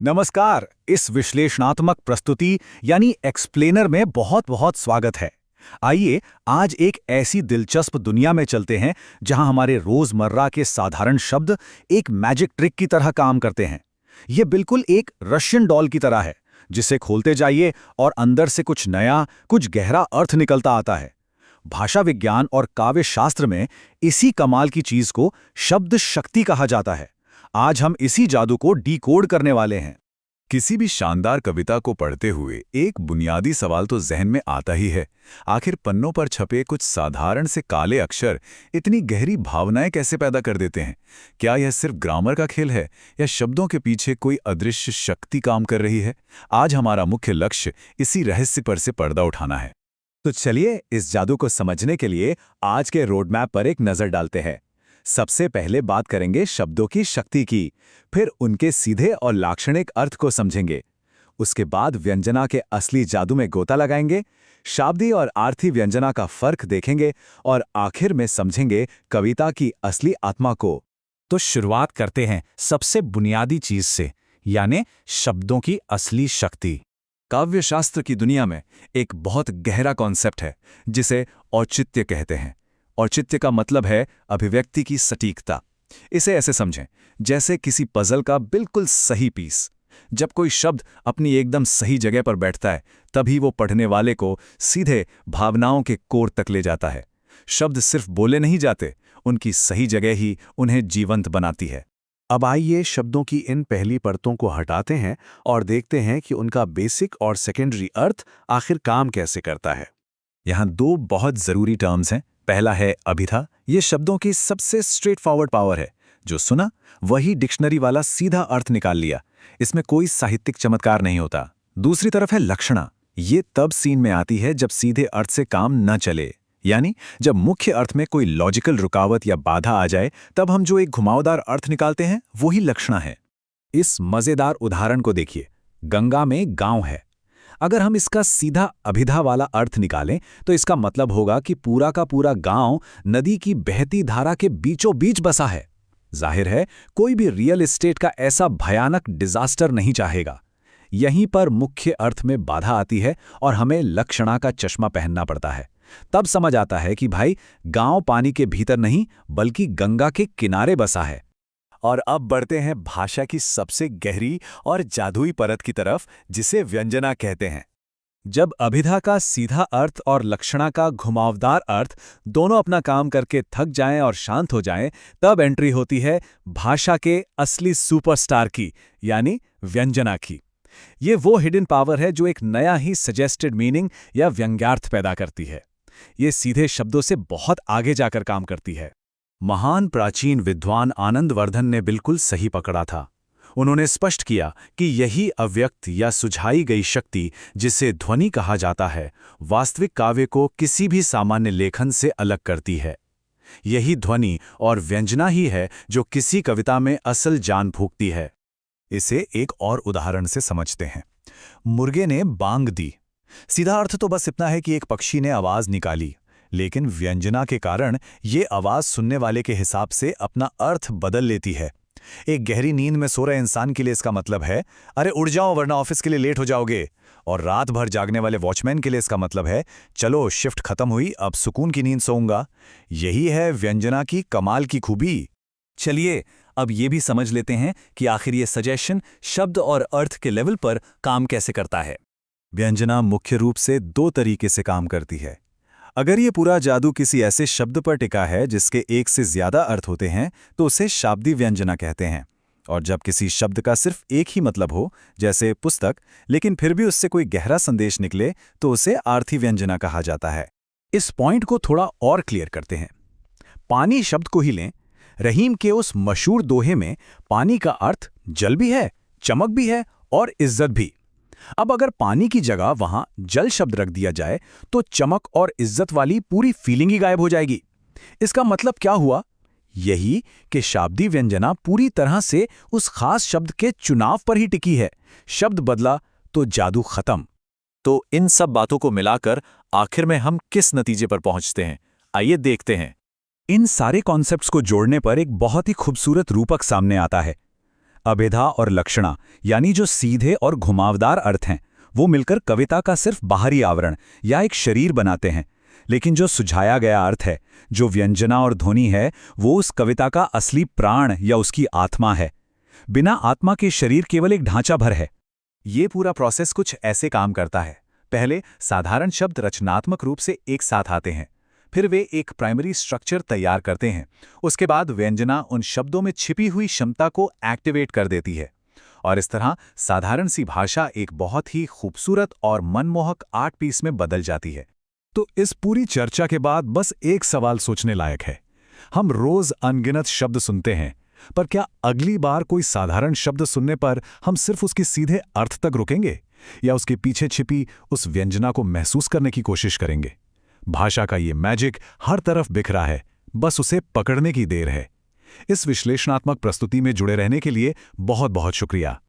नमस्कार। इस विश्लेषणात्मक प्रस्तुति यानी एक्सप्लेनर में बहुत बहुत स्वागत है। आइए आज एक ऐसी दिलचस्प दुनिया में चलते हैं जहां हमारे रोजमर्रा के साधारण शब्द एक मैजिक ट्रिक की तरह काम करते हैं। ये बिल्कुल एक रशियन डॉल की तरह है जिसे खोलते जाइए और अंदर से कुछ नया, कुछ गहरा अर्थ निकलता आता है। भाषा विज्ञान और काव्य शास्त्र में इसी कमाल की चीज को शब्द शक्ति कहा जाता है। आज हम इसी जादू को डिकोड करने वाले हैं। किसी भी शानदार कविता को पढ़ते हुए एक बुनियादी सवाल तो जहन में आता ही है। आखिर पन्नों पर छपे कुछ साधारण से काले अक्षर इतनी गहरी भावनाएं कैसे पैदा कर देते हैं? क्या यह सिर्फ ग्रामर का खेल है या शब्दों के पीछे कोई अदृश्य शक्ति काम कर रही है? आज हमारा मुख्य लक्ष्य इसी रहस्य पर से पर्दा उठाना है। तो चलिए इस जादू को समझने के लिए आज के रोड मैप पर एक नजर डालते हैं। सबसे पहले बात करेंगे शब्दों की शक्ति की, फिर उनके सीधे और लाक्षणिक अर्थ को समझेंगे। उसके बाद व्यंजना के असली जादू में गोता लगाएंगे, शाब्दी और आर्थी व्यंजना का फर्क देखेंगे और आखिर में समझेंगे कविता की असली आत्मा को। तो शुरुआत करते हैं सबसे बुनियादी चीज से, यानी शब्दों की असली शक्ति। काव्य शास्त्र की दुनिया में एक बहुत गहरा कॉन्सेप्ट है जिसे औचित्य कहते हैं। औचित्य का मतलब है अभिव्यक्ति की सटीकता। इसे ऐसे समझें जैसे किसी पजल का बिल्कुल सही पीस। जब कोई शब्द अपनी एकदम सही जगह पर बैठता है तभी वो पढ़ने वाले को सीधे भावनाओं के कोर तक ले जाता है। शब्द सिर्फ बोले नहीं जाते, उनकी सही जगह ही उन्हें जीवंत बनाती है। अब आइए शब्दों की इन पहली परतों को हटाते हैं और देखते हैं कि उनका बेसिक और सेकेंडरी अर्थ आखिर काम कैसे करता है। यहाँ दो बहुत जरूरी टर्म्स हैं। पहला है अभिधा। ये शब्दों की सबसे स्ट्रेट फॉरवर्ड पावर है। जो सुना वही डिक्शनरी वाला सीधा अर्थ निकाल लिया। इसमें कोई साहित्यिक चमत्कार नहीं होता। दूसरी तरफ है लक्षणा। ये तब सीन में आती है जब सीधे अर्थ से काम न चले, यानी जब मुख्य अर्थ में कोई लॉजिकल रुकावट या बाधा आ जाए तब हम जो एक घुमावदार अर्थ निकालते हैं वही लक्षणा है। इस मजेदार उदाहरण को देखिए। गंगा में गांव है। अगर हम इसका सीधा अभिधा वाला अर्थ निकालें तो इसका मतलब होगा कि पूरा का पूरा गांव नदी की बहती धारा के बीचों बीच बसा है। जाहिर है कोई भी रियल एस्टेट का ऐसा भयानक डिजास्टर नहीं चाहेगा। यहीं पर मुख्य अर्थ में बाधा आती है और हमें लक्षणा का चश्मा पहनना पड़ता है। तब समझ आता है कि भाई गांव पानी के भीतर नहीं बल्कि गंगा के किनारे बसा है। और अब बढ़ते हैं भाषा की सबसे गहरी और जादुई परत की तरफ, जिसे व्यंजना कहते हैं। जब अभिधा का सीधा अर्थ और लक्षणा का घुमावदार अर्थ दोनों अपना काम करके थक जाएं और शांत हो जाएं, तब एंट्री होती है भाषा के असली सुपरस्टार की, यानी व्यंजना की। ये वो हिडन पावर है जो एक नया ही सजेस्टेड मीनिंग या व्यंग्यार्थ पैदा करती है। ये सीधे शब्दों से बहुत आगे जाकर काम करती है। महान प्राचीन विद्वान आनंदवर्धन ने बिल्कुल सही पकड़ा था। उन्होंने स्पष्ट किया कि यही अव्यक्त या सुझाई गई शक्ति, जिसे ध्वनि कहा जाता है, वास्तविक काव्य को किसी भी सामान्य लेखन से अलग करती है। यही ध्वनि और व्यंजना ही है जो किसी कविता में असल जान फूंकती है। इसे एक और उदाहरण से समझते हैं। मुर्गे ने बांग दी। सीधा अर्थ तो बस इतना है कि एक पक्षी ने आवाज निकाली, लेकिन व्यंजना के कारण ये आवाज सुनने वाले के हिसाब से अपना अर्थ बदल लेती है। एक गहरी नींद में सो रहे इंसान के लिए इसका मतलब है, अरे उठ जाओ वरना ऑफिस के लिए लेट हो जाओगे। और रात भर जागने वाले वॉचमैन के लिए इसका मतलब है, चलो शिफ्ट खत्म हुई, अब सुकून की नींद सोऊंगा। यही है व्यंजना की कमाल की खूबी। चलिए अब ये भी समझ लेते हैं कि आखिर ये सजेशन शब्द और अर्थ के लेवल पर काम कैसे करता है। व्यंजना मुख्य रूप से दो तरीके से काम करती है। अगर ये पूरा जादू किसी ऐसे शब्द पर टिका है जिसके एक से ज्यादा अर्थ होते हैं तो उसे शाब्दी व्यंजना कहते हैं। और जब किसी शब्द का सिर्फ एक ही मतलब हो, जैसे पुस्तक, लेकिन फिर भी उससे कोई गहरा संदेश निकले, तो उसे आर्थी व्यंजना कहा जाता है। इस पॉइंट को थोड़ा और क्लियर करते हैं। पानी शब्द को ही लें। रहीम के उस मशहूर दोहे में पानी का अर्थ जल भी है, चमक भी है और इज्जत भी। अब अगर पानी की जगह वहां जल शब्द रख दिया जाए तो चमक और इज्जत वाली पूरी फीलिंग ही गायब हो जाएगी। इसका मतलब क्या हुआ? यही कि शाब्दी व्यंजना पूरी तरह से उस खास शब्द के चुनाव पर ही टिकी है। शब्द बदला तो जादू खत्म। तो इन सब बातों को मिलाकर आखिर में हम किस नतीजे पर पहुंचते हैं, आइए देखते हैं। इन सारे कॉन्सेप्ट्स को जोड़ने पर एक बहुत ही खूबसूरत रूपक सामने आता है। अभिधा और लक्षणा यानी जो सीधे और घुमावदार अर्थ हैं, वो मिलकर कविता का सिर्फ बाहरी आवरण या एक शरीर बनाते हैं। लेकिन जो सुझाया गया अर्थ है, जो व्यंजना और ध्वनि है, वो उस कविता का असली प्राण या उसकी आत्मा है। बिना आत्मा के शरीर केवल एक ढांचा भर है। ये पूरा प्रोसेस कुछ ऐसे काम करता है। पहले साधारण शब्द रचनात्मक रूप से एक साथ आते हैं, फिर वे एक प्राइमरी स्ट्रक्चर तैयार करते हैं। उसके बाद व्यंजना उन शब्दों में छिपी हुई क्षमता को एक्टिवेट कर देती है, और इस तरह साधारण सी भाषा एक बहुत ही खूबसूरत और मनमोहक आर्ट पीस में बदल जाती है। तो इस पूरी चर्चा के बाद बस एक सवाल सोचने लायक है। हम रोज अनगिनत शब्द सुनते हैं, पर क्या अगली बार कोई साधारण शब्द सुनने पर हम सिर्फ उसके सीधे अर्थ तक रुकेंगे, या उसके पीछे छिपी उस व्यंजना को महसूस करने की कोशिश करेंगे? भाषा का ये मैजिक हर तरफ बिखरा है, बस उसे पकड़ने की देर है। इस विश्लेषणात्मक प्रस्तुति में जुड़े रहने के लिए बहुत बहुत शुक्रिया।